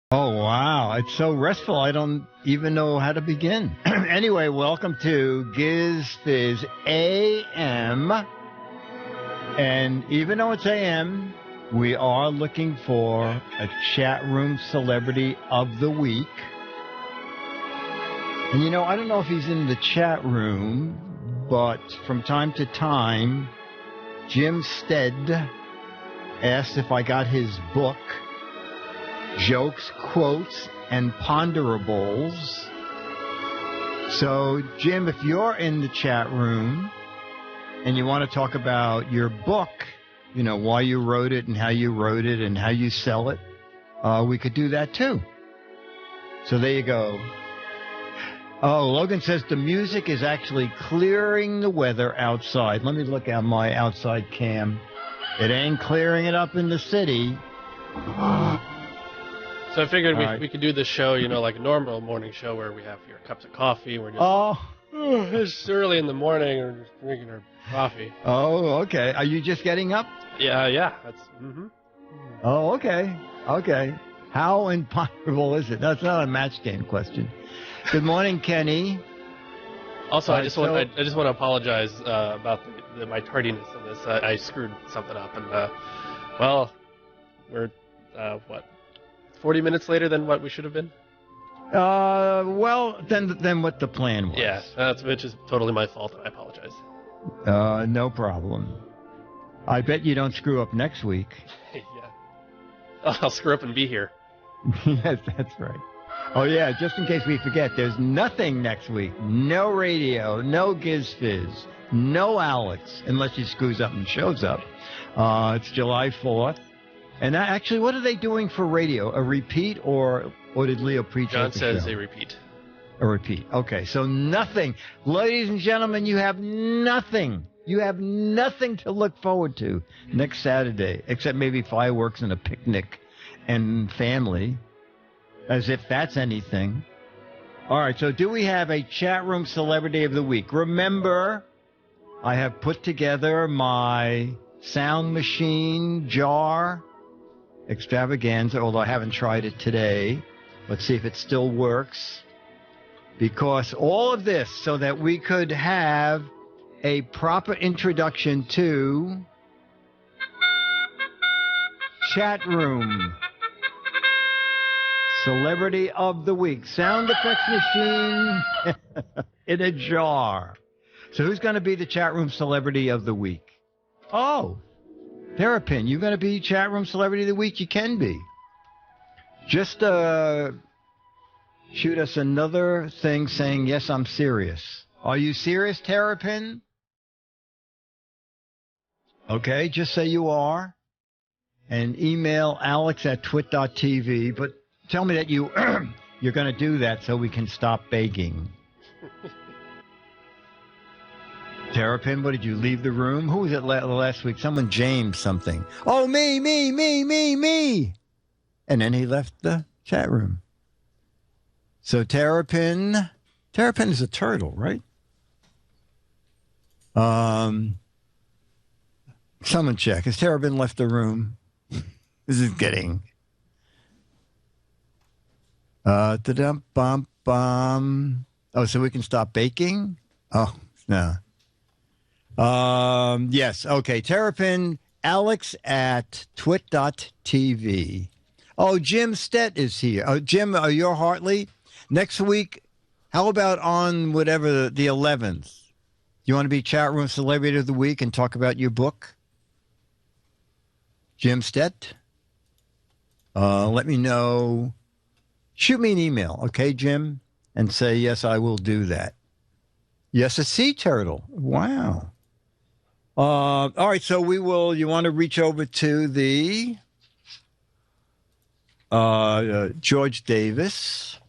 Oh, wow. It's so restful. I don't even know how to begin. Anyway, welcome to Giz Fiz AM. And even though it's AM, we are looking for a chat room celebrity of the week. And I don't know if he's in the chat room, but from time to time, Jim Stead asked if I got his book, Jokes, Quotes, and Ponderables. So, Jim, if you're in the chat room and you want to talk about your book, why you wrote it and how you wrote it and how you sell it, we could do that too. So there you go. Oh, Logan says the music is actually clearing the weather outside. Let me look at my outside cam. It ain't clearing it up in the city. So I figured we could do this show, like a normal morning show where we have your cups of coffee. We're just, it's early in the morning, we're just drinking our coffee. Oh, okay. Are you just getting up? Yeah. That's. Oh, okay. How imponderable is it? That's not a match game question. Good morning, Kenny. Also, I just want to apologize about my tardiness in this. I screwed something up, and we're 40 minutes later than what we should have been? Then what the plan was. Yeah, which is totally my fault, and I apologize. No problem. I bet you don't screw up next week. Yeah. I'll screw up and be here. Yes, that's right. Oh, yeah, just in case we forget, there's nothing next week. No radio, no Giz Fiz, no Alex, unless he screws up and shows up. It's July 4th. And actually, what are they doing for radio? A repeat, or did Leo preach? John says a repeat. A repeat. Okay, so nothing. Ladies and gentlemen, you have nothing. You have nothing to look forward to next Saturday, except maybe fireworks and a picnic and family, as if that's anything. All right, so do we have a chat room celebrity of the week? Remember, I have put together my sound machine jar extravaganza, although I haven't tried it today. Let's see if it still works. Because all of this so that we could have a proper introduction to chat room celebrity of the week. Sound effects machine in a jar. So who's going to be the chat room celebrity of the week? Oh, Terrapin, you're going to be chat room celebrity of the week? You can be. Just shoot us another thing saying, yes, I'm serious. Are you serious, Terrapin? Okay, just say you are. And email alex@twit.tv. But tell me that you're going to do that so we can stop begging. Terrapin, what, did you leave the room? Who was it last week? Someone, James something. Oh, me. And then he left the chat room. So Terrapin is a turtle, right? Someone check. Has Terrapin left the room? This is getting... da-dum-bum-bum. Oh, so we can stop baking? Oh, no. Yes. Okay. Terrapin, alex@twit.tv. Oh, Jim Stett is here. Oh, Jim, you're Hartley. Next week, how about on whatever, the 11th? You want to be chat room celebrity of the week and talk about your book? Jim Stett? Let me know. Shoot me an email, okay, Jim? And say, yes, I will do that. Yes, a sea turtle. Wow. All right, so you want to reach over to the George Davis.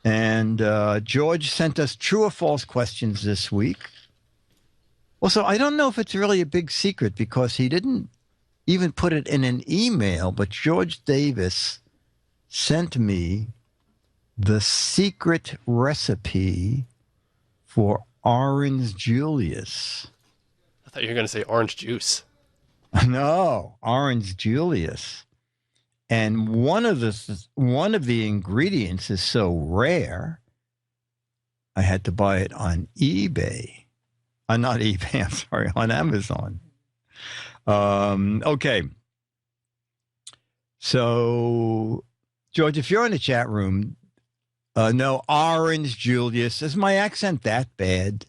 And George sent us true or false questions this week. Also, I don't know if it's really a big secret because he didn't even put it in an email, but George Davis sent me the secret recipe for Orange Julius. I thought you were going to say orange juice. No, Orange Julius. And one of the ingredients is so rare, I had to buy it on eBay. Not eBay, I'm sorry, on Amazon. Okay. So, George, if you're in the chat room, no, orange, Julius. Is my accent that bad?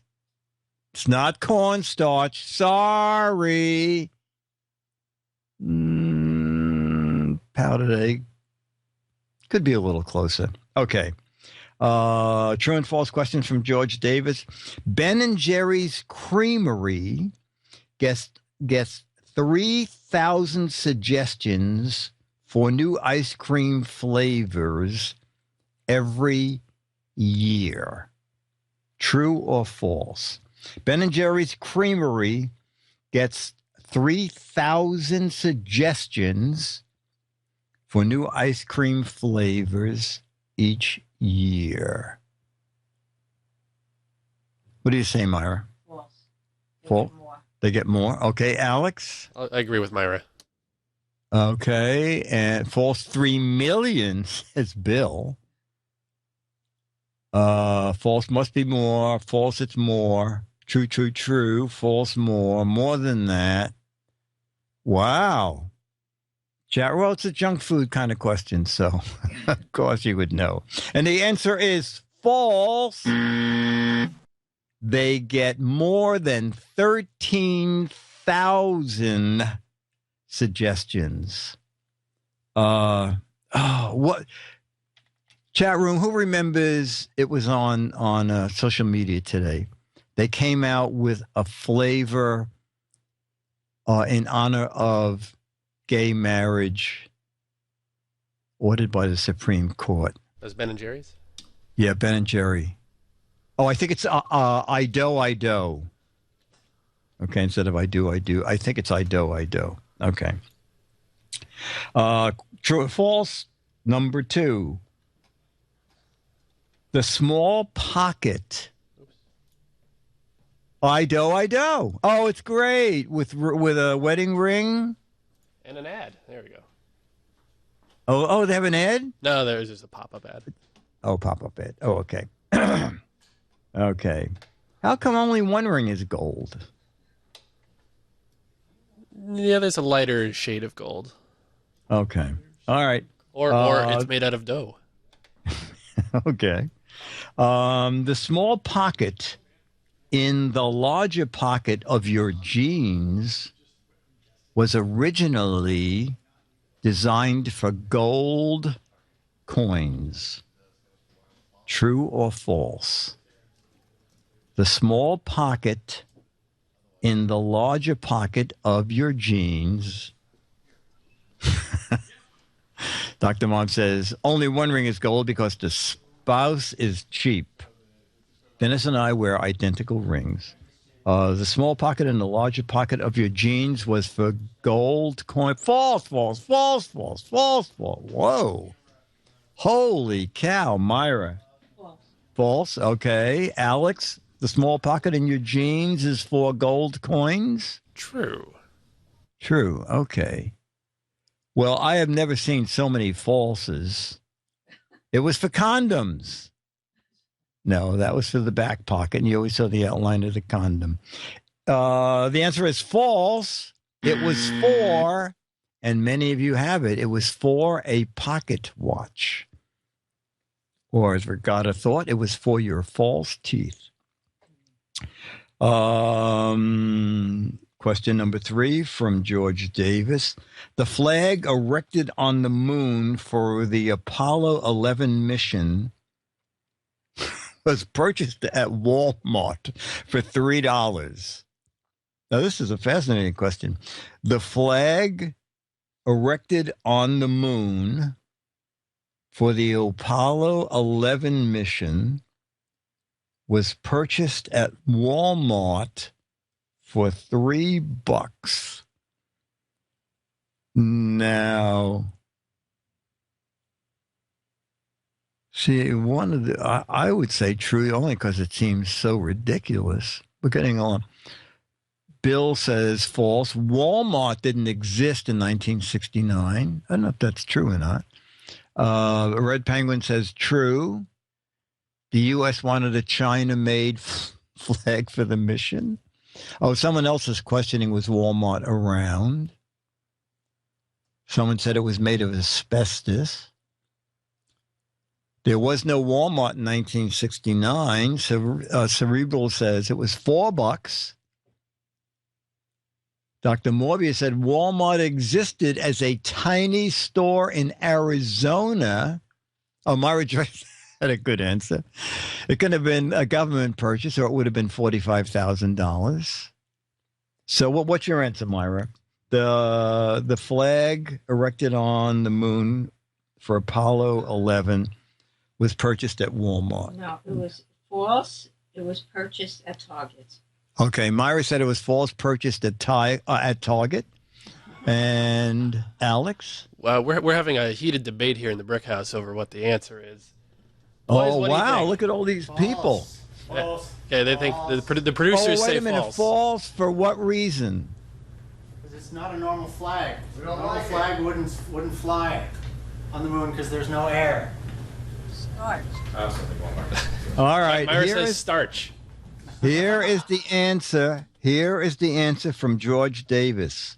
It's not cornstarch. Sorry. Powdered egg. Could be a little closer. Okay. True and false questions from George Davis. Ben & Jerry's Creamery gets 3,000 suggestions for new ice cream flavors every year. True or false? Ben & Jerry's Creamery gets 3,000 suggestions for new ice cream flavors each year. What do you say, Myra? False. False. They get more. Okay, Alex? I agree with Myra. Okay, and false 3 million, says Bill. False must be more. False, it's more. True, true, true. False, more than that. Wow. Chat, well, it's a junk food kind of question, so of course you would know. And the answer is false. They get more than 13,000 suggestions. What? Chat room, who remembers it was on social media today? They came out with a flavor in honor of gay marriage ordered by the Supreme Court. That's Ben & Jerry's? Yeah, Ben & Jerry. Oh, I think it's I do. Okay, instead of I do. I think it's I do. Okay. True or false? Number 2. The small pocket. I do. Oh, it's great with a wedding ring and an ad. There we go. Oh, they have an ad? No, there's just a pop-up ad. Oh, pop-up ad. Oh, okay. Okay. How come only one ring is gold? Yeah, there's a lighter shade of gold. Okay. All right. Or it's made out of dough. Okay. The small pocket in the larger pocket of your jeans was originally designed for gold coins. True or false? The small pocket in the larger pocket of your jeans. Dr. Mom says, only one ring is gold because the spouse is cheap. Dennis and I wear identical rings. The small pocket in the larger pocket of your jeans was for gold coin. False. Whoa. Holy cow, Myra. False. Okay. Alex, the small pocket in your jeans is for gold coins? True. Okay. Well, I have never seen so many falses. It was for condoms. No, that was for the back pocket, and you always saw the outline of the condom. The answer is false. It was for, and many of you have it, it was for a pocket watch. Or as Regatta thought, it was for your false teeth. Question number 3 from George Davis. The flag erected on the moon for the Apollo 11 mission was purchased at Walmart for $3. Now, this is a fascinating question. The flag erected on the moon for the Apollo 11 mission was purchased at Walmart for $3. Now, see, one of the, I would say true only because it seems so ridiculous. We're getting on. Bill says false. Walmart didn't exist in 1969. I don't know if that's true or not. Red Penguin says true. The U.S. wanted a China-made flag for the mission. Oh, someone else is questioning, was Walmart around? Someone said it was made of asbestos. There was no Walmart in 1969. So Cerebral says it was $4. Dr. Morbius said Walmart existed as a tiny store in Arizona. Oh, Myra Joyce had a good answer. It could have been a government purchase, or it would have been $45,000. So what's your answer, Myra? The flag erected on the moon for Apollo 11 was purchased at Walmart. No, it was false. It was purchased at Target. Okay, Myra said it was false, purchased at Target. And Alex? Well, we're having a heated debate here in the Brick House over what the answer is. Boys, wow, look at all these people. False. Okay, they think the producers say false. Wait a minute, false for what reason? Because it's not a normal flag. A normal flag wouldn't fly on the moon because there's no air. Starch. All right, Myra says starch. Here is the answer. Here is the answer from George Davis.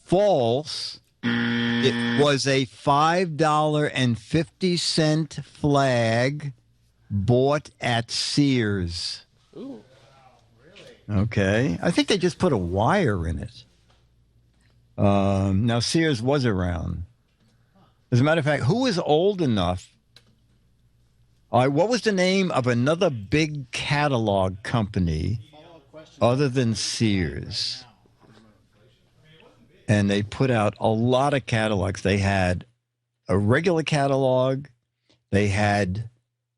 False. It was a $5.50 flag bought at Sears. Ooh. Okay. I think they just put a wire in it. Now, Sears was around. As a matter of fact, who was old enough? What was the name of another big catalog company other than Sears? And they put out a lot of catalogs. They had a regular catalog. They had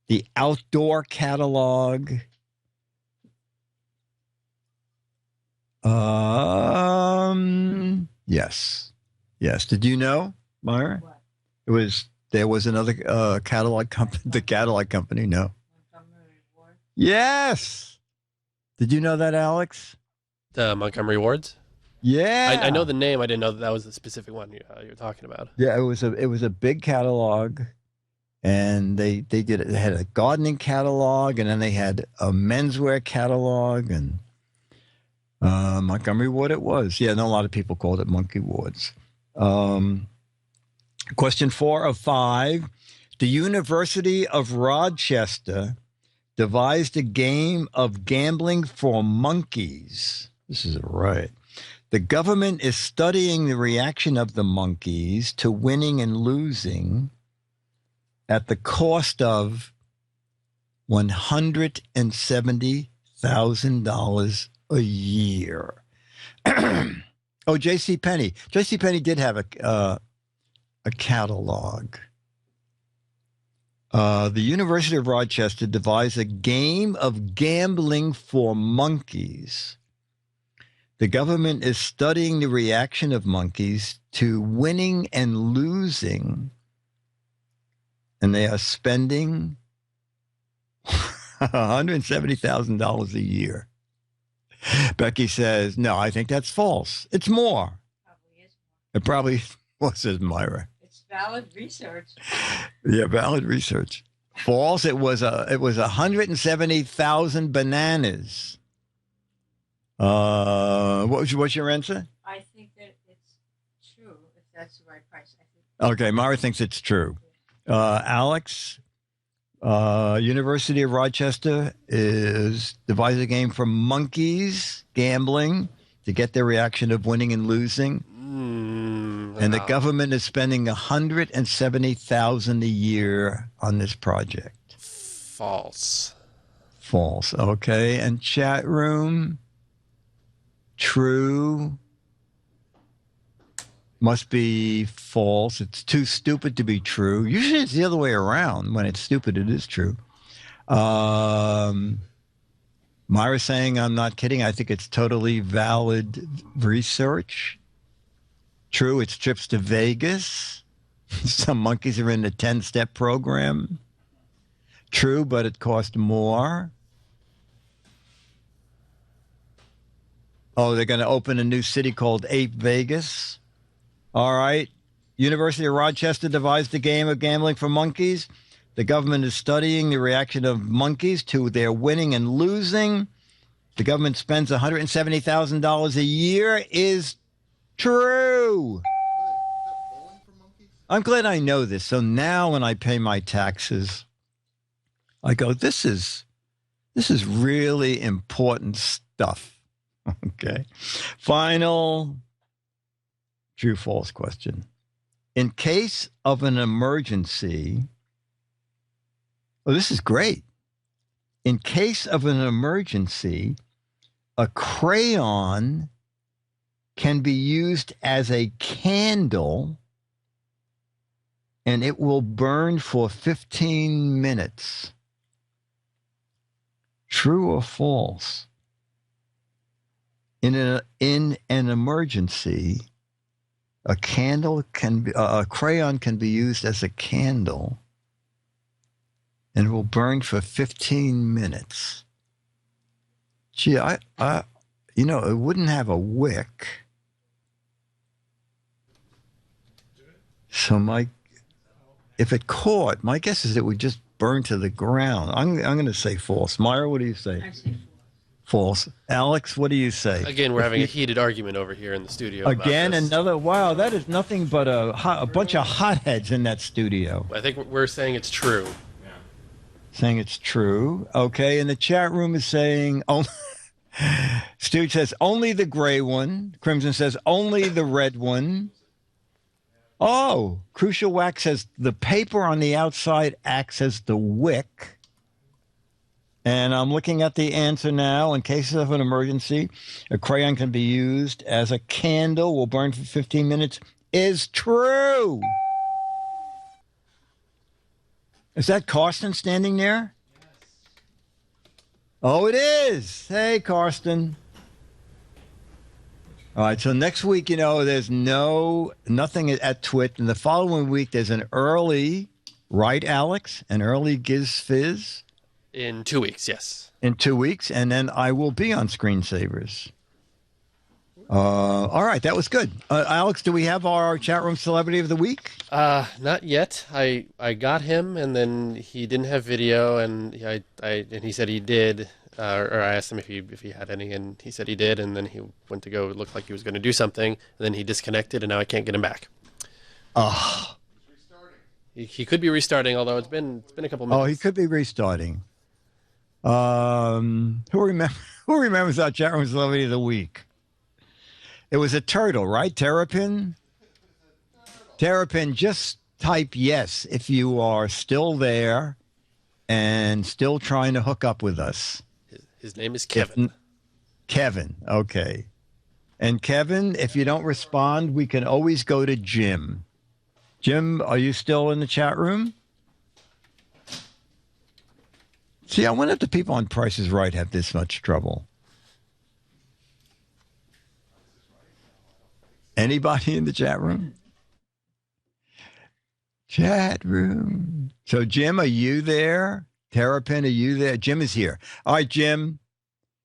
the outdoor catalog. Yes. Did you know, Myra? What? There was another catalog company. The catalog company. No. Yes. Did you know that, Alex? The Montgomery Wards? Yeah. I know the name. I didn't know that was the specific one you're talking about. Yeah, it was a big catalog, and they had a gardening catalog, and then they had a menswear catalog, and Montgomery Ward it was. Yeah, and a lot of people called it Monkey Wards. Question 4 of 5. The University of Rochester devised a game of gambling for monkeys. This is right. The government is studying the reaction of the monkeys to winning and losing at the cost of $170,000 a year. Oh, J.C. Penney. J.C. Penney did have a catalog. The University of Rochester devised a game of gambling for monkeys. The government is studying the reaction of monkeys to winning and losing, and they are spending $170,000 a year. Becky says, no, I think that's false. It's more. Probably is more. It probably was, says Myra. It's valid research. Yeah, valid research. False. It was 170,000 bananas. What's your answer? I think that it's true if that's the right price. Okay, Myra thinks it's true. Alex, University of Rochester is devising a game for monkeys gambling to get their reaction of winning and losing. And the government is spending $170,000 a year on this project. False. False. Okay. And chat room. True. Must be false. It's too stupid to be true. Usually it's the other way around. When it's stupid, it is true. Myra's saying, I'm not kidding. I think it's totally valid research. True, it's trips to Vegas. Some monkeys are in the 10-step program. True, but it cost more. Oh, they're going to open a new city called Ape Vegas. All right. University of Rochester devised a game of gambling for monkeys. The government is studying the reaction of monkeys to their winning and losing. The government spends $170,000 a year is true. I'm glad I know this. So now when I pay my taxes, I go, this is really important stuff. Okay. Final true false question. In case of an emergency, oh, this is great. In case of an emergency, a crayon can be used as a candle and it will burn for 15 minutes. True or false? In an emergency, a crayon can be used as a candle and will burn for 15 minutes. Gee, it wouldn't have a wick. So if it caught, my guess is it would just burn to the ground. I'm going to say false. Myra, what do you say? I say False. Alex, what do you say? Again, we're having a heated argument over here in the studio. Again, another. Wow, that is nothing but a bunch of hotheads in that studio. I think we're saying it's true. Yeah. Saying it's true. Okay, and the chat room is saying, oh, Stu says only the gray one. Crimson says only the red one. Oh, Crucial Wax says the paper on the outside acts as the wick. And I'm looking at the answer now. In cases of an emergency, a crayon can be used as a candle, will burn for 15 minutes, is true. Is that Karsten standing there? Yes. Oh, it is. Hey, Karsten. All right, so next week, there's nothing at TWIT. And the following week, there's an early, right, Alex? An early Giz Fiz? In 2 weeks, yes. In 2 weeks, and then I will be on Screensavers. All right, that was good. Alex, do we have our chat room celebrity of the week? Not yet. I got him, and then he didn't have video, and he said he did. Or I asked him if he had any, and he said he did, and then he went to go. It looked like he was going to do something, and then he disconnected, and now I can't get him back. Oh. He could be restarting, although it's been a couple minutes. Oh, he could be restarting. Who remembers our chat room celebrity of the week? It was a turtle, right? Terrapin? Terrapin, just type yes if you are still there and still trying to hook up with us. His name is Kevin. Kevin, okay. And Kevin, if you don't respond, we can always go to Jim. Jim, are you still in the chat room? See, I wonder if the people on Price is Right have this much trouble. Anybody in the chat room? Chat room. So, Jim, are you there? Terrapin, are you there? Jim is here. All right, Jim,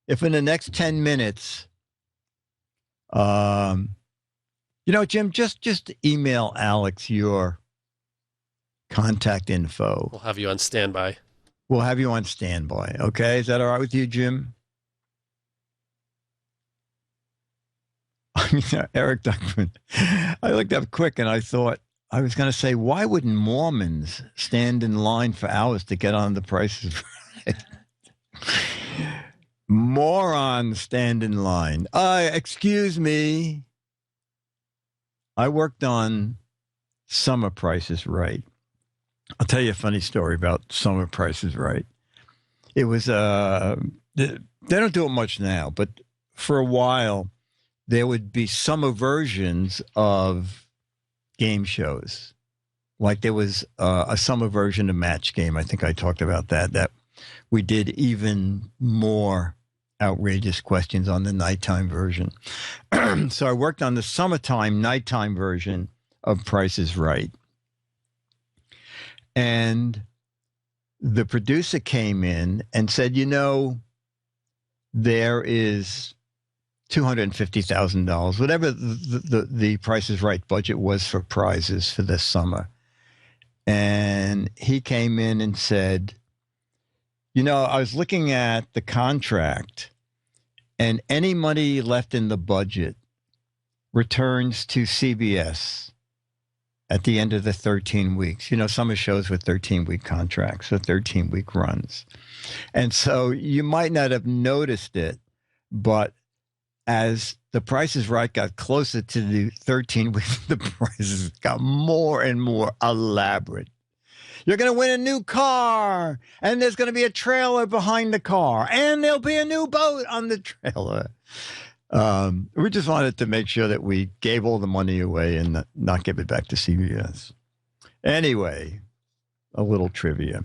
if in the next 10 minutes, Jim, just email Alex your contact info. We'll have you on standby. We'll have you on standby. Okay, is that all right with you, Jim? Eric Duckman. I looked up quick and I thought I was going to say, why wouldn't Mormons stand in line for hours to get on the prices? Morons stand in line. Excuse me. I worked on Summer Prices Right. I'll tell you a funny story about Summer Prices Right. It was, they don't do it much now, but for a while, there would be summer versions of game shows. Like there was a summer version of Match Game. I think I talked about that we did even more outrageous questions on the nighttime version. So I worked on the summertime nighttime version of Price is Right. And the producer came in and said, there is $250,000, whatever the Price is Right budget was for prizes for this summer. And he came in and said, I was looking at the contract, and any money left in the budget returns to CBS at the end of the 13 weeks. Summer shows with 13-week contracts, so 13-week runs. And so you might not have noticed it, but as the Price is Right got closer to the 13 weeks, the prices got more and more elaborate. You're going to win a new car, and there's going to be a trailer behind the car, and there'll be a new boat on the trailer. We just wanted to make sure that we gave all the money away and not give it back to CBS. Anyway, a little trivia.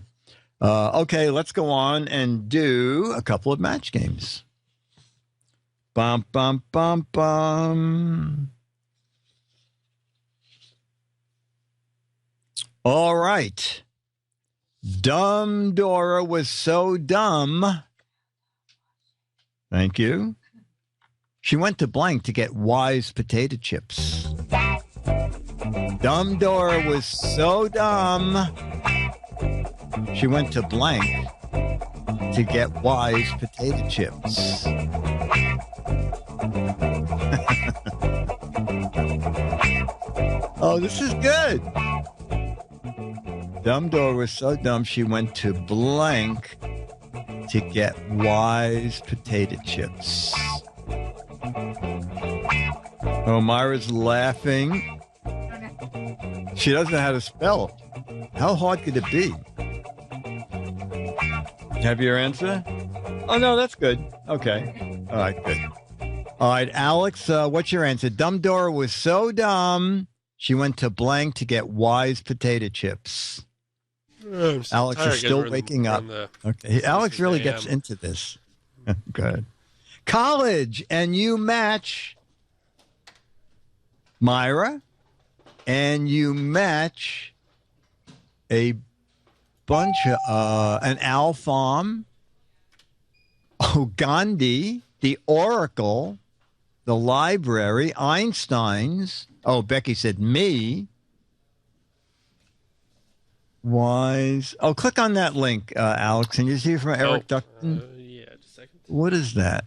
Okay, let's go on and do a couple of match games. Bum, bum, bum, bum. All right. Dumb Dora was so dumb. Thank you. She went to blank to get Wise potato chips. Dumb Dora was so dumb. She went to blank to get Wise potato chips. Oh, this is good. Dumb Dora was so dumb she went to blank to get Wise potato chips. Oh, Myra's laughing. She doesn't know how to spell. How hard could it be? Have your answer? Oh, no, that's good. Okay. All right, good. All right, Alex, what's your answer? Dumb Dora was so dumb, she went to blank to get Wise potato chips. Alex is still waking up. Okay, Alex really gets into this. Good. College, and you match Myra, and you match a bunch of an Al Farm, Gandhi, the Oracle, the Library, Einstein's. Oh, Becky said me. Wise. Oh, click on that link, Alex, and you see from Eric Duckton. Yeah, just a second. What is that?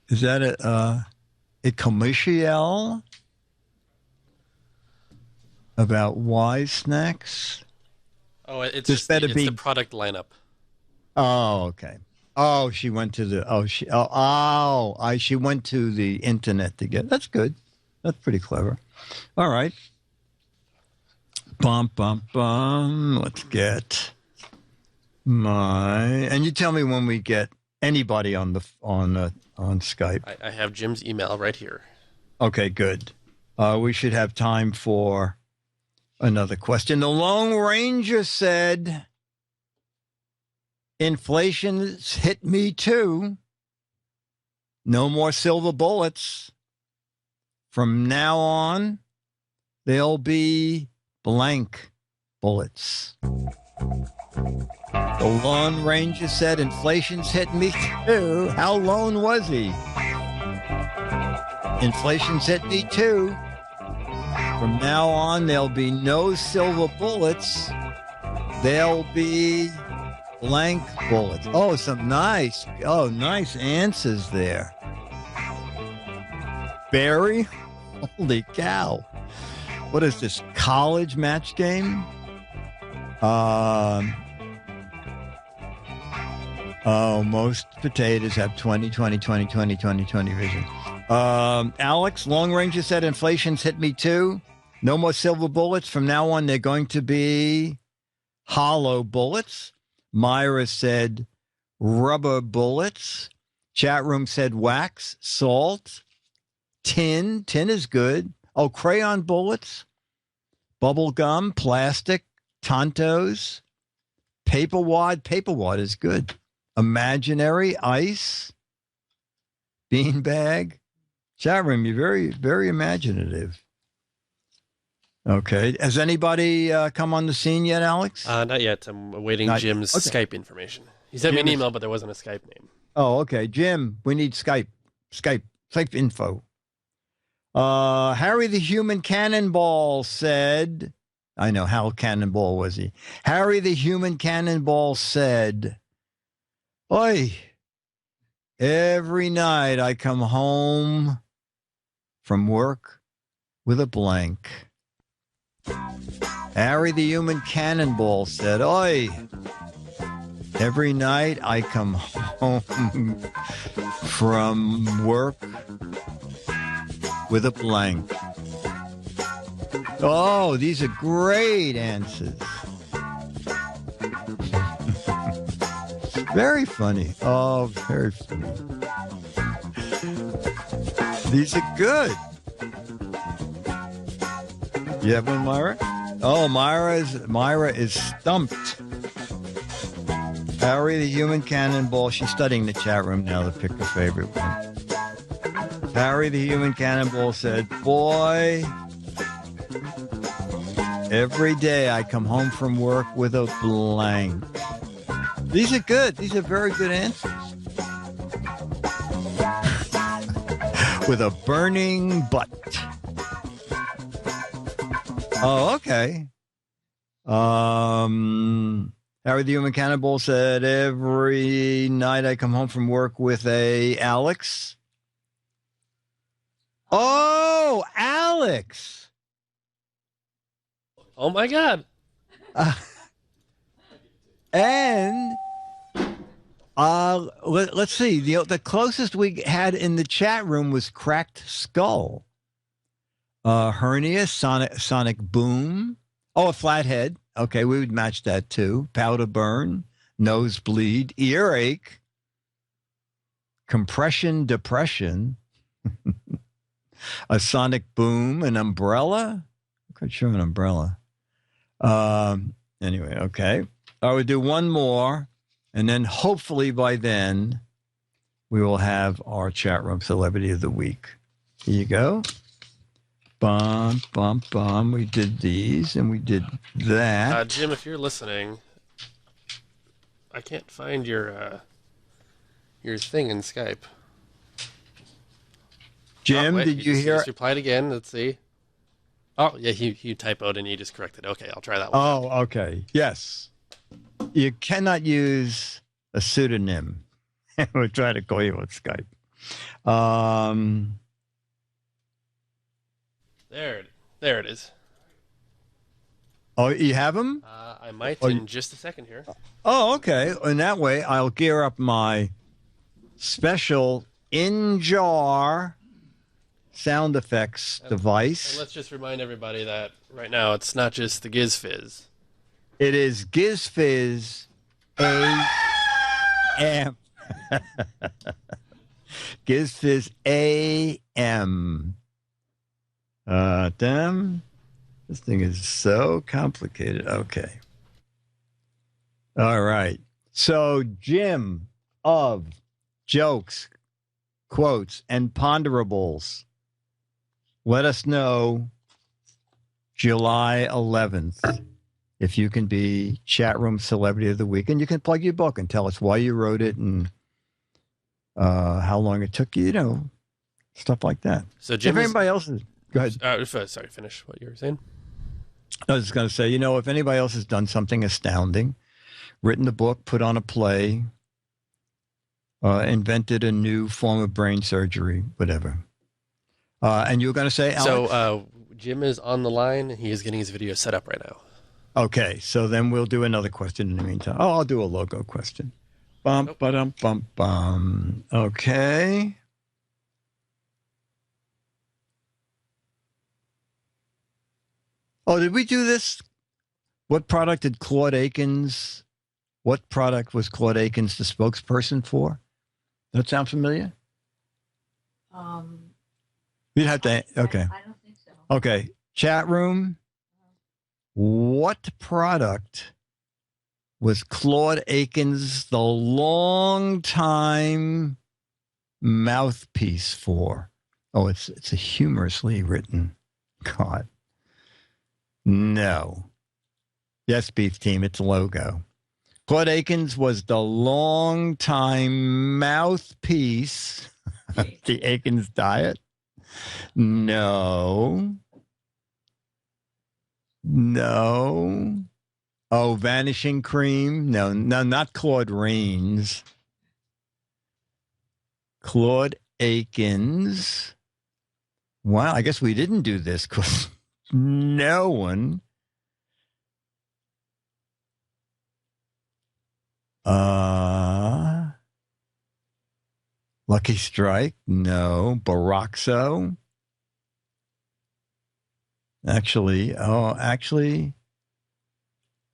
Is that a commercial about Wise snacks? Oh, it's This just better it's be the product lineup. Oh, okay. Oh, she went to the she went to the internet to get. That's good. That's pretty clever. All right. Bum bum bum. Let's get and you tell me when we get anybody on Skype. I have Jim's email right here. Okay, good. We should have time for another question. The Lone Ranger said, inflation's hit me too. No more silver bullets. From now on, there'll be blank bullets. The Lone Ranger said, inflation's hit me too. How lone was he? Inflation's hit me too. From now on, there'll be no silver bullets. There'll be blank bullets. Oh, nice answers there. Barry? Holy cow. What is this, college match game? Most potatoes have 20 vision. Alex, Long Ranger said inflation's hit me too. No more silver bullets. From now on, they're going to be hollow bullets. Myra said rubber bullets. Chat room said wax, salt, tin. Tin is good. Oh, crayon bullets, bubble gum, plastic, Tontos, paper wad. Paper wad is good. Imaginary, ice, beanbag. Chat room, you're very, very imaginative. Okay. Has anybody come on the scene yet, Alex? Not yet. I'm awaiting Jim's Skype information. He sent me an email, but there wasn't a Skype name. Oh, okay. Jim, we need Skype. Skype info. Harry the Human Cannonball said, I know, how Cannonball was he? Harry the Human Cannonball said, "Oi, every night I come home from work with a blank." Harry the Human Cannonball said, "Oi, every night I come home from work with a blank." Oh, these are great answers. Very funny. Oh, very funny. These are good. You have one, Myra? Oh, Myra is stumped. Harry the Human Cannonball. She's studying the chat room now to pick her favorite one. Harry the Human Cannonball said, "Boy, every day I come home from work with a blank." These are good. These are very good answers. With a burning butt. Oh, okay. Harry the Human Cannonball said, "Every night I come home from work with a Alex." Oh, Alex. Oh my God. And let's see. The closest we had in the chat room was Cracked Skull. Hernia, sonic boom. Oh, a flathead. Okay, we would match that too. Powder burn, nosebleed, earache, compression, depression, a sonic boom, an umbrella. I'm quite sure an umbrella. Anyway, okay. I would do one more, and then hopefully by then we will have our chat room celebrity of the week. Here you go. Bum, bum, bum. We did these, and we did that. Jim, if you're listening, I can't find your thing in Skype. Jim, wait, did you hear? Just replied again. Let's see. Oh, yeah, he typoed and he just corrected. Okay, I'll try that one. Oh, okay. Yes. You cannot use a pseudonym. We'll try to call you on Skype. There it is. Oh, you have them? I might in just a second here. Oh, okay. In that way, I'll gear up my special in-jar sound effects device. And let's just remind everybody that right now it's not just the Giz Fiz. It is Giz Fiz AM. Giz Fiz AM. Damn. This thing is so complicated. Okay. All right. So, Jim of Jokes, Quotes, and Ponderables, let us know July 11th if you can be chat room celebrity of the week, and you can plug your book and tell us why you wrote it and how long it took you, stuff like that. So, Jim, if anybody else is, go ahead. Sorry, finish what you were saying. I was just going to say, if anybody else has done something astounding, written a book, put on a play, invented a new form of brain surgery, whatever. And you were going to say, Alex? So Jim is on the line. He is getting his video set up right now. Okay, so then we'll do another question in the meantime. Oh, I'll do a logo question. Bum, ba-dum, bum, bum. Okay. Oh, did we do this? What product was Claude Akins the spokesperson for? That sound familiar? You'd have to, okay. I don't think so. Okay, chat room. What product was Claude Akins the long-time mouthpiece for? Oh, it's a humorously written. God. No. Yes, Beef Team, it's a logo. Claude Akins was the long-time mouthpiece The Aikens diet? No. No. Oh, Vanishing Cream? No, not Claude Rains. Claude Aikens. Wow, I guess we didn't do this because no one. Lucky Strike? No. Baroxo? Actually,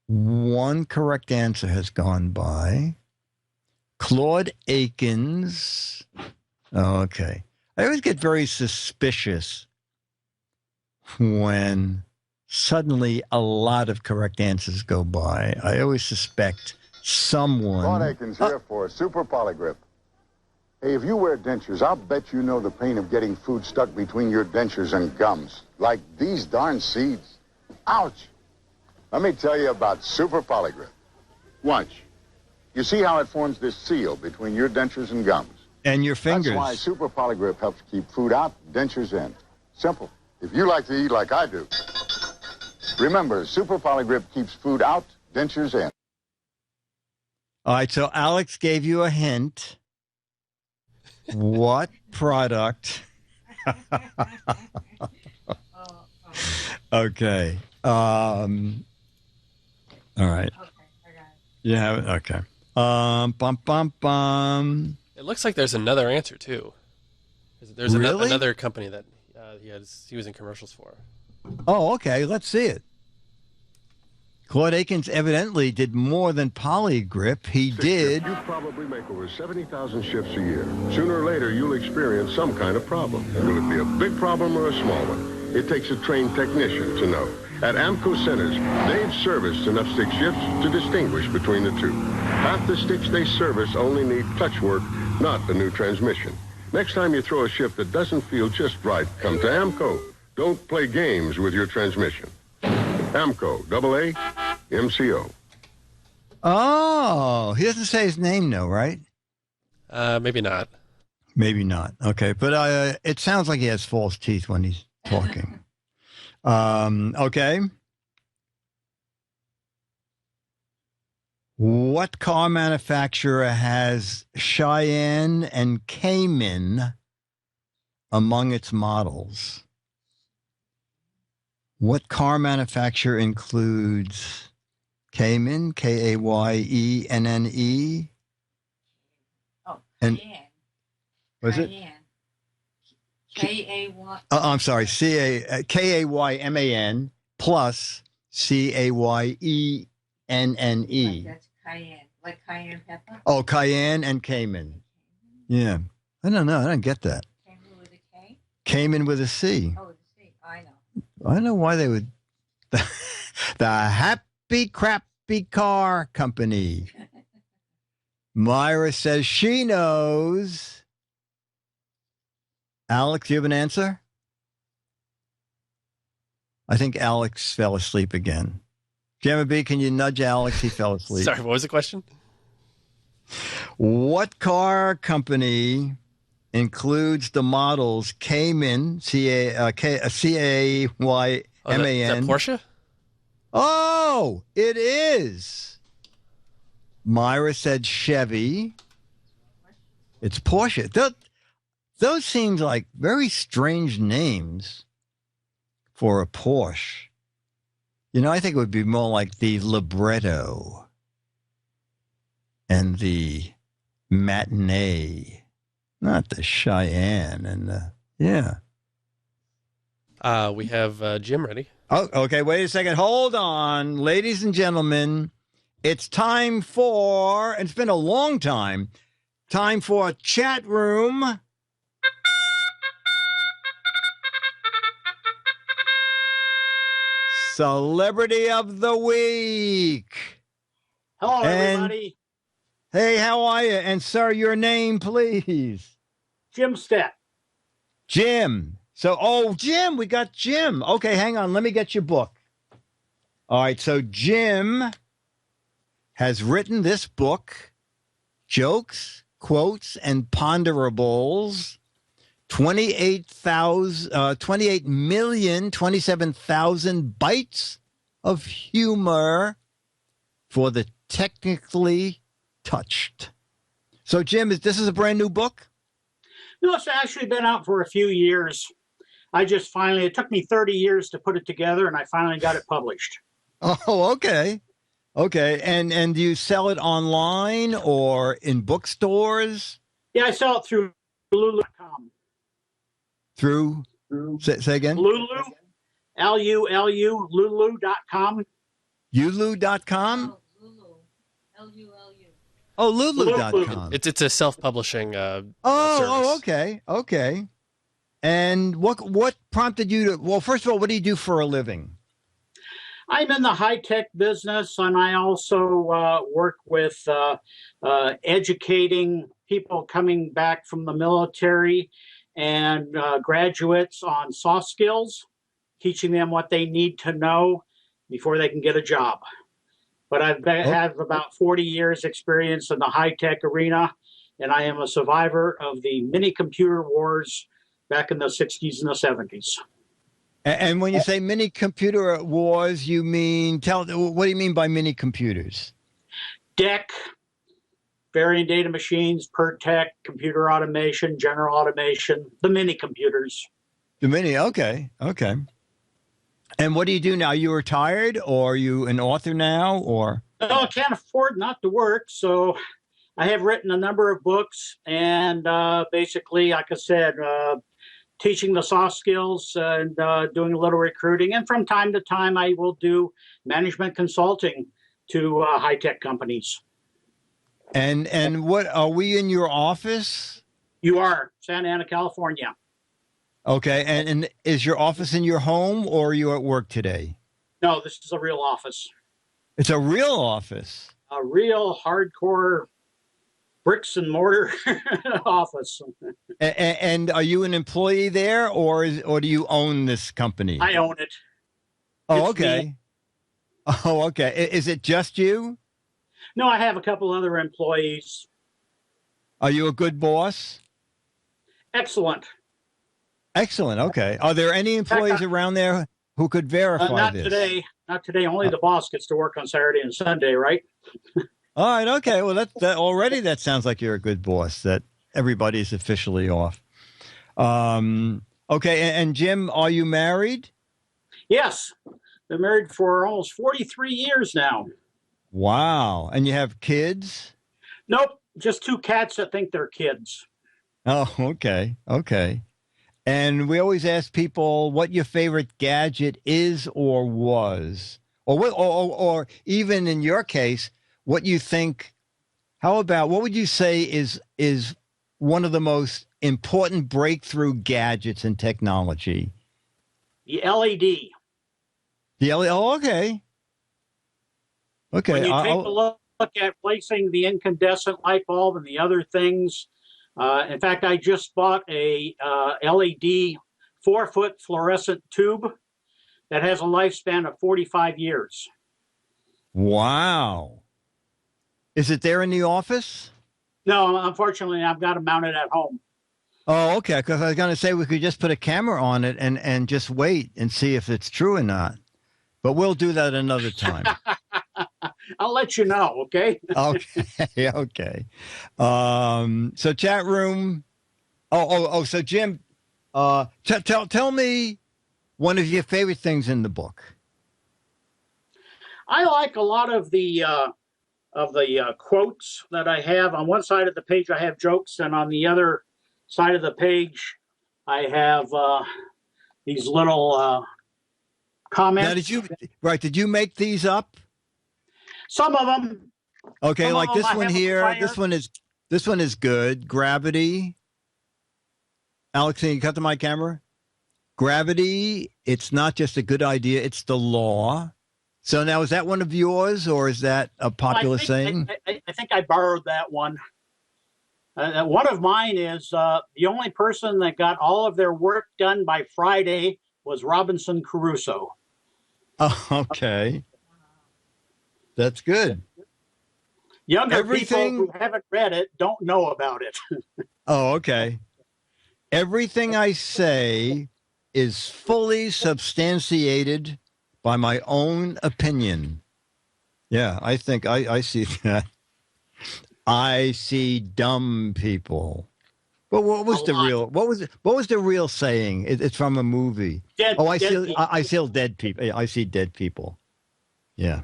one correct answer has gone by. Claude Aikens. Oh, okay. I always get very suspicious when suddenly a lot of correct answers go by. I always suspect someone. Claude Aikens here for Super Polygrip. Hey, if you wear dentures, I'll bet you know the pain of getting food stuck between your dentures and gums. Like these darn seeds. Ouch! Let me tell you about Super Polygrip. Watch. You see how it forms this seal between your dentures and gums? And your fingers. That's why Super Polygrip helps keep food out, dentures in. Simple. If you like to eat like I do. Remember, Super Polygrip keeps food out, dentures in. All right, so Alex gave you a hint. What product? Okay. All right. Okay, I got it. You have it? Okay. Bum. It looks like there's another answer too. There's Really? another company that he was in commercials for. Oh, okay. Let's see it. Claude Aikens evidently did more than Polygrip. He did. You probably make over 70,000 shifts a year. Sooner or later, you'll experience some kind of problem. Will it be a big problem or a small one? It takes a trained technician to know. At AMCO Centers, they've serviced enough stick shifts to distinguish between the two. Half the sticks they service only need touch work, not a new transmission. Next time you throw a shift that doesn't feel just right, come to AMCO. Don't play games with your transmission. AMCO, AA, MCO. Oh, he doesn't say his name, though, right? Maybe not. Maybe not. Okay, but it sounds like he has false teeth when he's talking. Okay. What car manufacturer has Cheyenne and Cayman among its models? What car manufacturer includes Cayman, Kayenenne? Oh, And- Cayenne. Was it? Cayenne. K-A-Y. I'm sorry, Kayman plus Cayenne. That's cayenne. Like cayenne pepper? Oh, Cayenne and Cayman. Yeah. I don't know. I don't get that. Cayenne with a K? Cayman with a C. Oh, with a C. I know. I don't know why they would. The Happy Crappy Car Company. Myra says she knows. Alex, you have an answer? I think Alex fell asleep again. Jamma B, can you nudge Alex? He fell asleep. Sorry, what was the question? What car company includes the models Cayman, C-A-Y-M-A-N? Oh, is that Porsche? Oh, it is. Myra said Chevy. It's Porsche. Those seems like very strange names for a Porsche. You know, I think it would be more like the Libretto and the Matinee, not the Cheyenne and the, yeah. We have Jim ready. Oh, okay. Wait a second. Hold on. Ladies and gentlemen, it's time for, it's been a long time for chat room. Celebrity of the Week. Hello, And- everybody. Hey, how are you? And, sir, your name, please. Jim Stett. Jim. Jim, we got Jim. Okay, hang on. Let me get your book. All right, so Jim has written this book, Jokes, Quotes, and Ponderables 28,027,000 bites of humor for the technically touched. So, Jim, this is a brand new book? No, it's actually been out for a few years. It took me 30 years to put it together, and I finally got it published. Oh, okay. Okay. And do you sell it online or in bookstores? Yeah, I sell it through Lulu.com. Through? Say again? Lulu, Lulu, Lulu.com. Ulu.com? Oh, Lulu. L-U-L-U. Oh, Lulu.com. It's a self-publishing service. Oh, okay. Okay. And what prompted you to, well, first of all, what do you do for a living? I'm in the high-tech business, and I also work with educating people coming back from the military and graduates on soft skills, teaching them what they need to know before they can get a job. But I have about 40 years experience in the high-tech arena, and I am a survivor of the mini computer wars back in the 60s and the 70s. And when you say mini computer wars, you mean, what do you mean by mini computers? DEC, varying data machines, PerTech, computer automation, general automation, the mini computers. The mini, okay. Okay. And what do you do now? Are you retired, or are you an author now, or? No, I can't afford not to work, so I have written a number of books, and basically, like I said, teaching the soft skills and doing a little recruiting. And from time to time, I will do management consulting to high-tech companies. And what, are we in your office? You are, Santa Ana, California. Okay. And is your office in your home, or are you at work today? No, this is a real office. It's a real office. A real hardcore bricks and mortar office. And are you an employee there, or do you own this company? I own it. Oh, It's okay. me. Oh, okay. Is it just you? No, I have a couple other employees. Are you a good boss? Excellent. Excellent. Okay. Are there any employees around there who could verify Not this? today. Not today. Only the boss gets to work on Saturday and Sunday, right? All right. Okay. Well, that already that sounds like you're a good boss. That everybody's officially off. Okay. And Jim, are you married? Yes. Been married for almost 43 years now. Wow. And you have kids? Nope. Just two cats that think they're kids. Oh, okay. Okay. And we always ask people what your favorite gadget is or was, or even in your case, what you think. How about what would you say is one of the most important breakthrough gadgets in technology? The LED. The LED. Oh, okay. Okay. When you take a look at placing the incandescent light bulb and the other things. In fact, I just bought a LED 4-foot fluorescent tube that has a lifespan of 45 years. Wow. Is it there in the office? No, unfortunately, I've got it mounted at home. Oh, okay. Because I was going to say we could just put a camera on it and just wait and see if it's true or not. But we'll do that another time. I'll let you know, okay? Okay, okay. So chat room. So Jim, tell me one of your favorite things in the book. I like a lot of the quotes that I have. On one side of the page, I have jokes, and on the other side of the page, I have these little comments. Now, did you make these up? Some of them. Okay, like this one here. Prior. This one is good. Gravity. Alex, can you cut to my camera? Gravity. It's not just a good idea. It's the law. So now, is that one of yours, or is that a popular saying? I think I borrowed that one. One of mine is the only person that got all of their work done by Friday was Robinson Crusoe. Oh, okay. That's good. Younger people who haven't read it don't know about it. Oh, okay. Everything I say is fully substantiated by my own opinion. Yeah, I think I see that. I see dumb people. But what was the real? What was the real saying? It's from a movie. I see dead people. I see dead people. Yeah.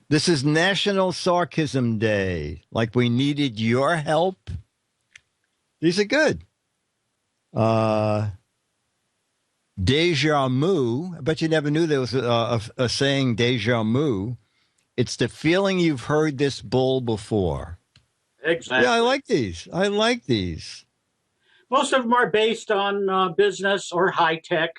This is National Sarcasm Day. Like we needed your help. These are good. Deja vu. I bet you never knew there was a saying, deja vu. It's the feeling you've heard this bull before. Exactly. Yeah, I like these. Most of them are based on business or high tech.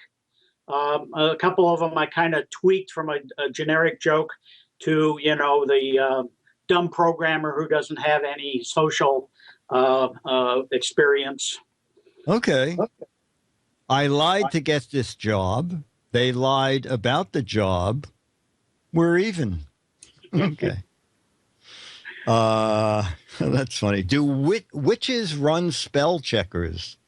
A couple of them I kind of tweaked from a generic joke to, the dumb programmer who doesn't have any social experience. Okay. I lied to get this job. They lied about the job. We're even. Okay. That's funny. Do witches run spell checkers?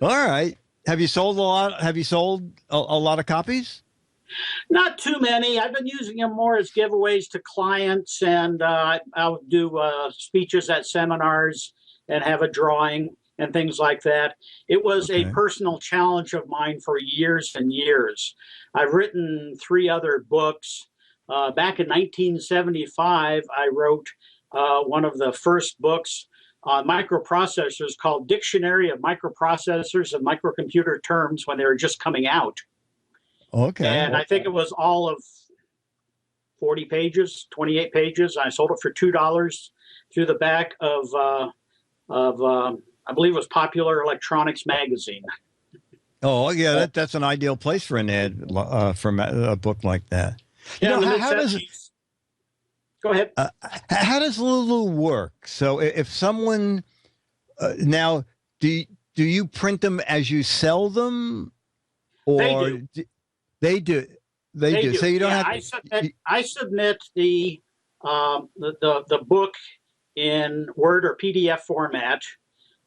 All right. Have you sold a lot? Have you sold a lot of copies? Not too many. I've been using them more as giveaways to clients, and I'll do speeches at seminars and have a drawing and things like that. It was a personal challenge of mine for years and years. I've written 3 other books. Back in 1975, I wrote one of the first books on microprocessors called Dictionary of Microprocessors and Microcomputer Terms when they were just coming out. Okay. And I think it was all of 40 pages, 28 pages. I sold it for $2 through the back of I believe it was Popular Electronics magazine. Oh, yeah, that's an ideal place for an ad from a book like that. Yeah, how does it? Go ahead. How does Lulu work? So if someone now, do you print them as you sell them, or they do? They do. So you don't have. I submit the book in Word or PDF format.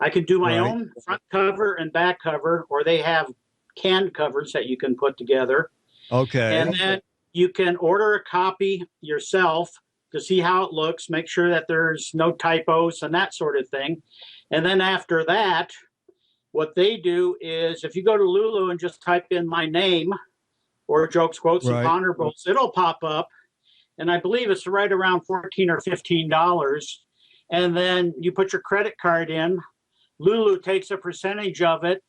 I can do my own front cover and back cover, or they have canned covers that you can put together. Okay. And then you can order a copy yourself to see how it looks, make sure that there's no typos and that sort of thing. And then after that, what they do is if you go to Lulu and just type in my name or jokes, quotes, and ponderables, it'll pop up. And I believe it's right around $14 or $15. And then you put your credit card in. Lulu takes a percentage of it,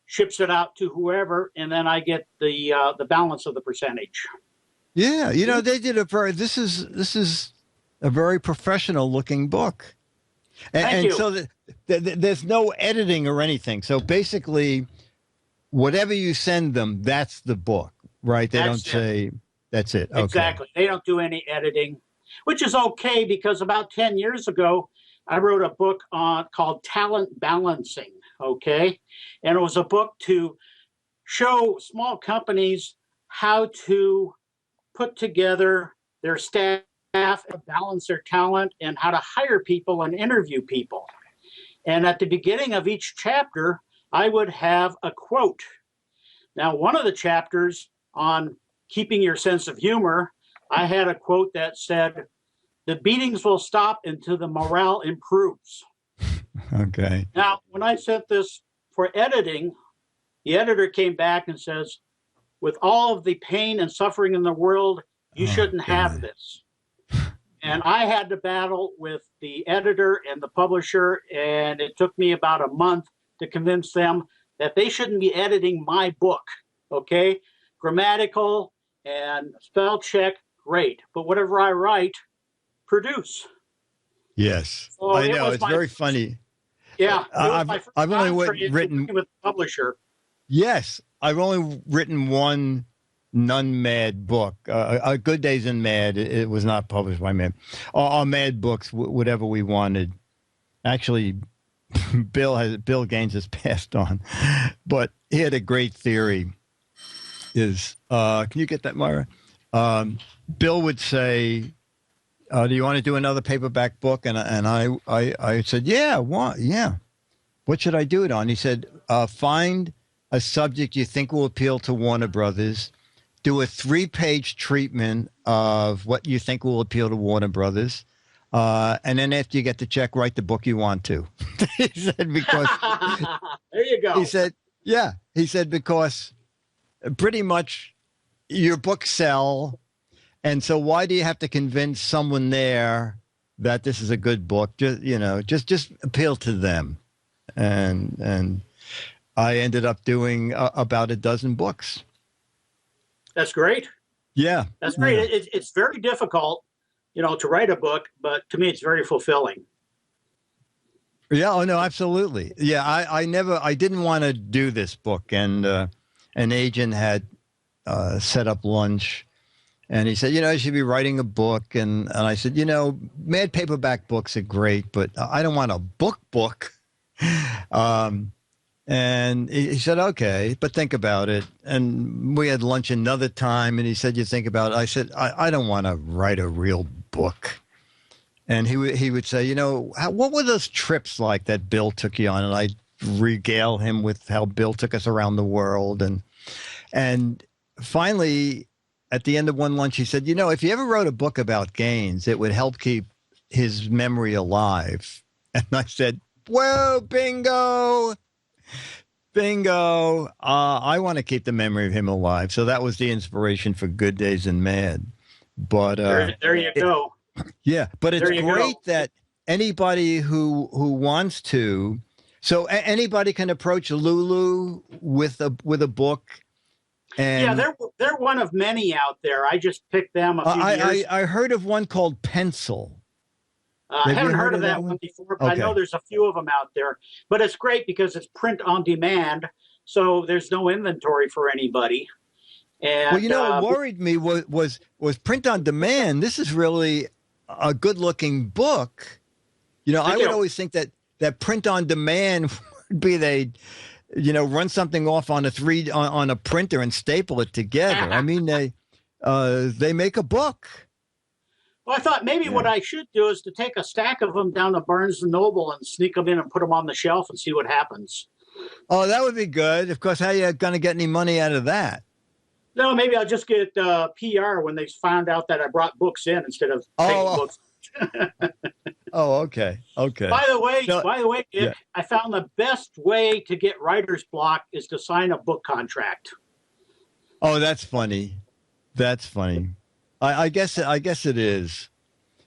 ships it out to whoever, and then I get the balance of the percentage. Yeah, they did this is a very professional looking book. And so there's no editing or anything. So basically, whatever you send them, that's the book, right? They don't say that's it. Okay. Exactly. They don't do any editing, which is okay because about 10 years ago, I wrote a book called Talent Balancing, okay? And it was a book to show small companies how to put together their staff, balance their talent, and how to hire people and interview people. And at the beginning of each chapter, I would have a quote. Now, one of the chapters on keeping your sense of humor, I had a quote that said, "The beatings will stop until the morale improves." Okay. Now, when I sent this for editing, the editor came back and says, "With all of the pain and suffering in the world, you shouldn't have this." And I had to battle with the editor and the publisher, and it took me about a month to convince them that they shouldn't be editing my book, okay? Grammatical and spell check, great. But whatever I write, produce. Yes, so I know. It's very funny. Yeah, I've only written with the publisher. Yes, I've only written one non-Mad book. A Good Days in Mad. It was not published by Mad. Our Mad books, whatever we wanted. Actually, Bill Gaines has passed on, but he had a great theory. Can you get that, Myra? Bill would say, "Do you want to do another paperback book?" And I said, "Yeah, yeah." what should I do it on? He said, find a subject you think will appeal to Warner Brothers. Do a 3-page treatment of what you think will appeal to Warner Brothers. And then after you get the check, write the book you want to. He said, because there you go. He said, yeah. He said, because pretty much your books sell. And so why do you have to convince someone there that this is a good book? Just appeal to them. And I ended up doing about a dozen books. That's great. Yeah. That's great. Yeah. It's very difficult, to write a book, but to me, it's very fulfilling. Yeah. Oh, no, absolutely. Yeah. I didn't want to do this book. And an agent had set up lunch. And he said, you should be writing a book. And I said, mad paperback books are great, but I don't want a book. And he said, okay, but think about it. And we had lunch another time, and he said, you think about it. I said, I don't want to write a real book. And he would say, what were those trips like that Bill took you on? And I'd regale him with how Bill took us around the world. And finally, at the end of one lunch, he said, if you ever wrote a book about Gaines, it would help keep his memory alive. And I said, whoa, bingo. I want to keep the memory of him alive. So that was the inspiration for Good Days and Mad. But there you go. Yeah, but it's great that anybody who wants to, so anybody can approach Lulu with a book. And yeah, they're one of many out there. I just picked them a few years. I heard of one called Pencil. I haven't heard of that one before, but okay. I know there's a few of them out there. But it's great because it's print on demand, so there's no inventory for anybody. And, what worried me was print on demand. This is really a good-looking book. I would always think that print on demand would be they run something off on a printer and staple it together. I mean, they make a book. Well, I thought maybe what I should do is to take a stack of them down to Barnes & Noble and sneak them in and put them on the shelf and see what happens. Oh, that would be good. Of course, how are you going to get any money out of that? No, maybe I'll just get PR when they found out that I brought books in instead of taking books. Oh, okay. By the way, Dick, I found the best way to get writer's block is to sign a book contract. Oh, that's funny. I guess it is.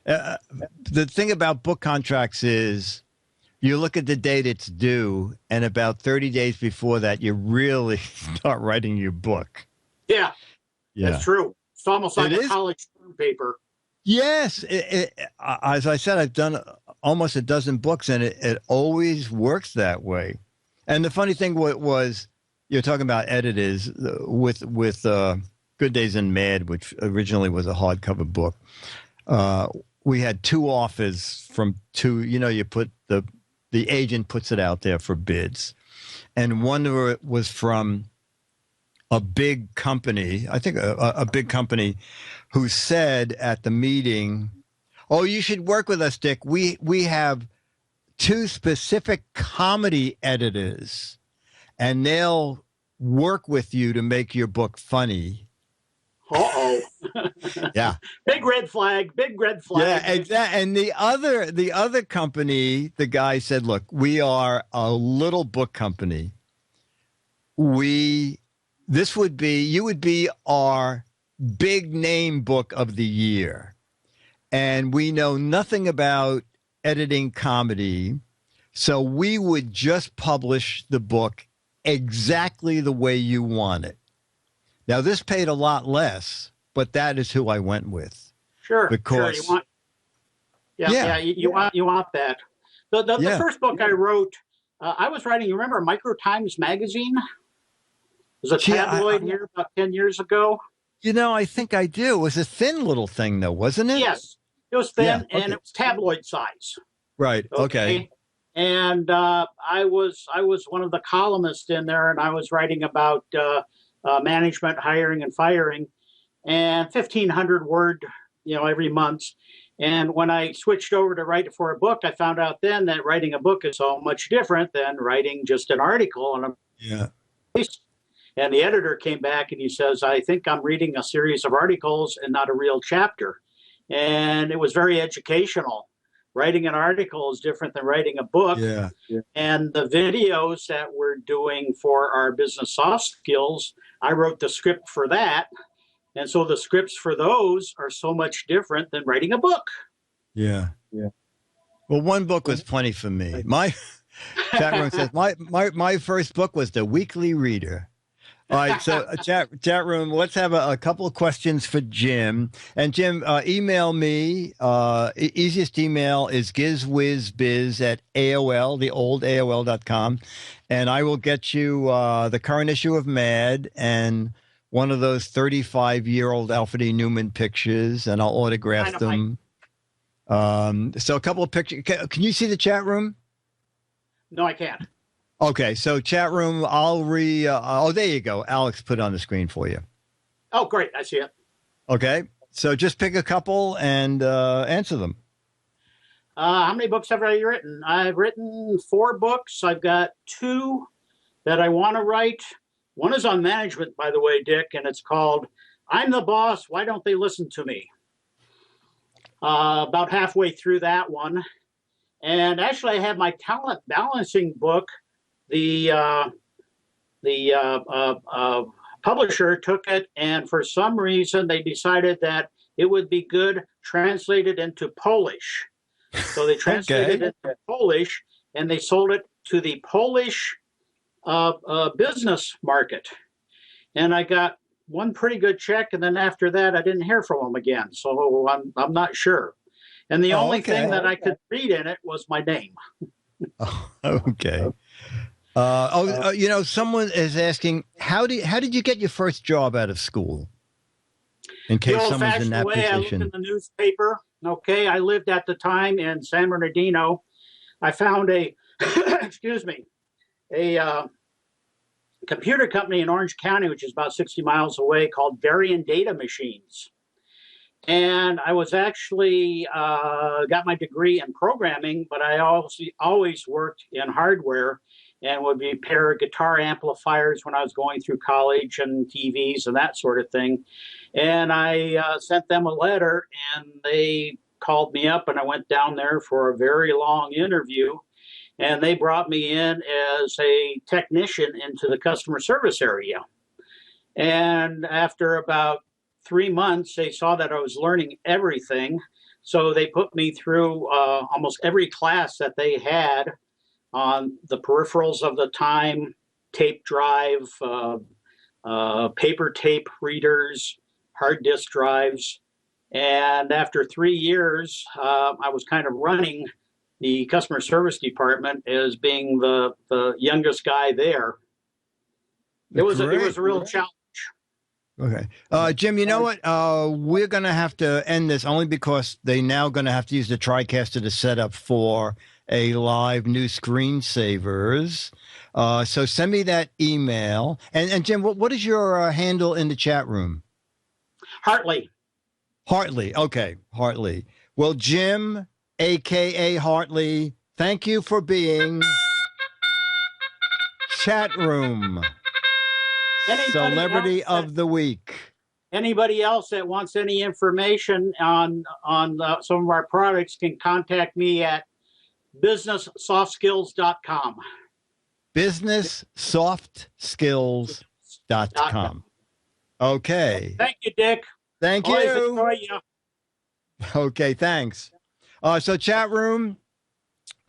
The thing about book contracts is you look at the date it's due, and about 30 days before that, you really start writing your book. Yeah, that's true. It's almost like a college term paper. Yes. As I said, I've done almost a dozen books, and it always works that way. And the funny thing was you're talking about editors with Good Days and Mad, which originally was a hardcover book. We had 2 offers from 2, you put the agent puts it out there for bids. And one was from a big company, I think a big company, who said at the meeting, oh, you should work with us, Dick. We have 2 specific comedy editors, and they'll work with you to make your book funny. Uh-oh. Yeah. Big red flag. Yeah, exactly. And the other company, the guy said, look, we are a little book company. You would be our big name book of the year. And we know nothing about editing comedy. So we would just publish the book exactly the way you want it. Now, this paid a lot less, but that is who I went with. Sure. Because you want, you want that. The first book I wrote, I was writing, you remember Micro Times magazine? It was a tabloid here about 10 years ago. I think I do. It was a thin little thing, though, wasn't it? Yes. It was thin, and it was tabloid size. Right. Okay. And I was one of the columnists in there, and I was writing about management, hiring, and firing, and 1,500 word, every month. And when I switched over to write for a book, I found out then that writing a book is so much different than writing just an article on a piece. And the editor came back and he says, I think I'm reading a series of articles and not a real chapter. And it was very educational. Writing an article is different than writing a book. Yeah. And the videos that we're doing for our business soft skills, I wrote the script for that. And so the scripts for those are so much different than writing a book. Yeah. Well, one book was plenty for me. My chat room says my first book was The Weekly Reader. All right, so chat room, let's have a couple of questions for Jim. And Jim, email me. Easiest email is gizwizbiz at AOL, the old AOL.com. And I will get you the current issue of Mad and one of those 35-year-old Alfred E. Newman pictures, and I'll autograph them. So a couple of pictures. Can you see the chat room? No, I can't. Okay, so chat room, I'll there you go. Alex put it on the screen for you. Oh, great. I see it. Okay, so just pick a couple and answer them. How many books have I written? I've written 4 books. I've got 2 that I want to write. One is on management, by the way, Dick, and it's called I'm the Boss, Why Don't They Listen to Me? About halfway through that one. And actually, I have my talent balancing book. The publisher took it, and for some reason, they decided that it would be good translated into Polish. So they translated it into Polish, and they sold it to the Polish business market. And I got one pretty good check, and then after that, I didn't hear from them again. So I'm not sure. And the only thing that I could read in it was my name. Okay. Someone is asking, how did you get your first job out of school? In case someone's in that position. I looked in the newspaper. Okay, I lived at the time in San Bernardino. I found a computer company in Orange County, which is about 60 miles away, called Varian Data Machines. And I was actually got my degree in programming, but I also always worked in hardware and would repair guitar amplifiers when I was going through college and TVs and that sort of thing. And I sent them a letter, and they called me up, and I went down there for a very long interview. And they brought me in as a technician into the customer service area. And after about 3 months, they saw that I was learning everything. So they put me through almost every class that they had on the peripherals of the time, tape drive, paper tape readers, hard disk drives. And after 3 years, I was kind of running the customer service department as being the youngest guy there. It was a real challenge. Okay. Jim, you know what? We're going to have to end this only because they're now going to have to use the TriCaster to set up for a live new screensavers. So send me that email. And Jim, what is your handle in the chat room? Hartley. Hartley. Okay. Hartley. Well, Jim, a.k.a. Hartley, thank you for being chat room celebrity of the week. Anybody else that wants any information on some of our products can contact me at businesssoftskills.com. businesssoftskills.com. Okay. Thank you, Dick. Thank you. Always enjoy you. Okay, thanks. So chat room,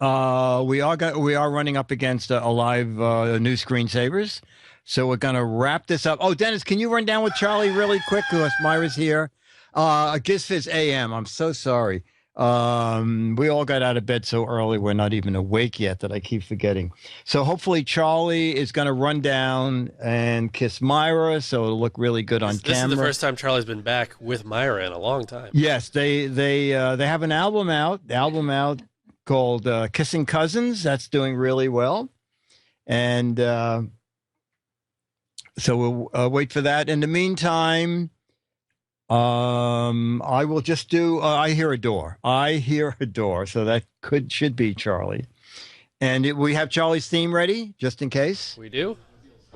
we are running up against a live new screensavers. So we're going to wrap this up. Oh, Dennis, can you run down with Charlie really quick? Because Myra's here. GizFiz AM. I'm so sorry. We all got out of bed so early. We're not even awake yet that I keep forgetting. So hopefully Charlie is going to run down and kiss Myra. So it'll look really good on camera. This is the first time Charlie's been back with Myra in a long time. Yes. They have an album out. The album out called Kissing Cousins. That's doing really well. And so we'll wait for that. In the meantime, I will just do, I hear a door. I hear a door. So that should be Charlie. And we have Charlie's theme ready, just in case. We do.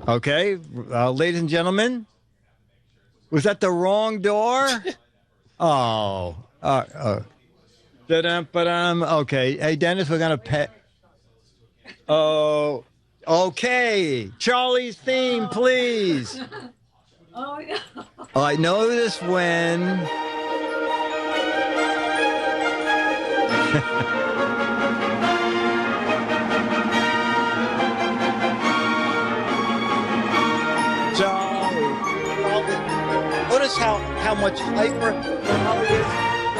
Okay. Ladies and gentlemen, was that the wrong door? Oh. Okay. Hey, Dennis, we're going to pet. Oh. Okay. Charlie's theme, please. Oh, yeah. I notice when... Notice how much hyper Charlie is.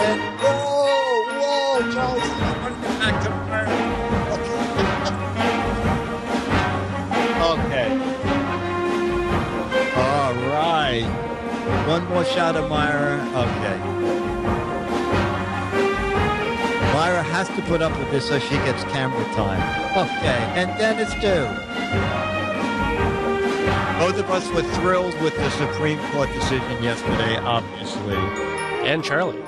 And whoa, Charlie's running back to Myra. Okay. All right. One more shot of Myra. Okay. Myra has to put up with this so she gets camera time. Okay. And Dennis too. Both of us were thrilled with the Supreme Court decision yesterday, obviously. And Charlie.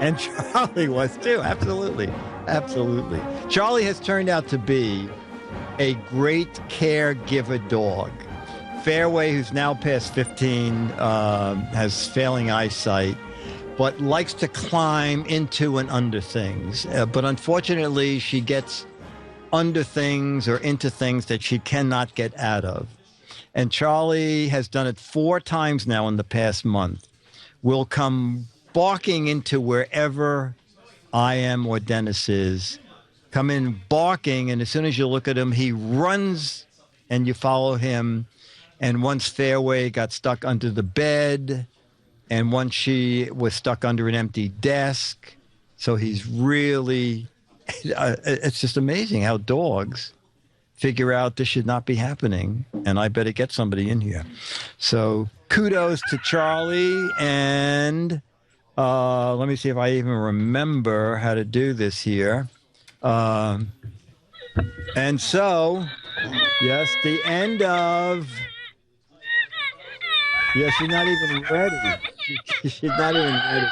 And Charlie was too. Absolutely. Absolutely. Charlie has turned out to be a great caregiver dog. Fairway, who's now past 15, has failing eyesight, but likes to climb into and under things. But unfortunately, she gets under things or into things that she cannot get out of. And Charlie has done it 4 times now in the past month. Will come barking into wherever I am or Dennis is, come in barking, and as soon as you look at him, he runs and you follow him. And once Fairway got stuck under the bed, and once she was stuck under an empty desk. So he's really, it's just amazing how dogs figure out this should not be happening, and I better get somebody in here. So kudos to Charlie, and let me see if I even remember how to do this here. And so, yes, the end of... Yes, she's not even ready. She's not even ready.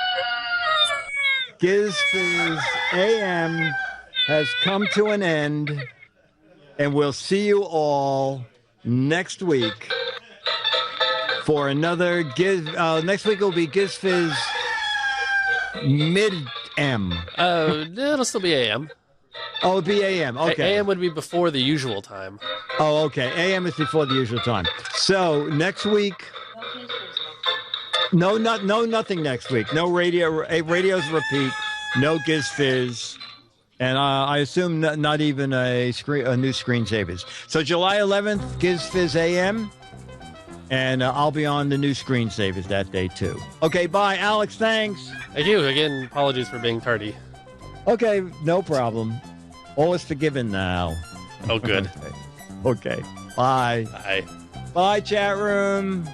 GizFiz AM has come to an end. And we'll see you all next week for another next week will be GizFiz Mid-M. It'll still be AM. Oh, it'll be AM. Okay. AM would be before the usual time. Oh, okay. AM is before the usual time. So next week... nothing next week. No radios repeat. No GizFiz. And I assume not even a new screensavers. So July 11th, GizFiz AM. And I'll be on the new screensavers that day, too. Okay, bye. Alex, thanks. Thank you. Again, apologies for being tardy. Okay, no problem. All is forgiven now. Oh, good. Okay. Bye. Bye. Bye, chat room.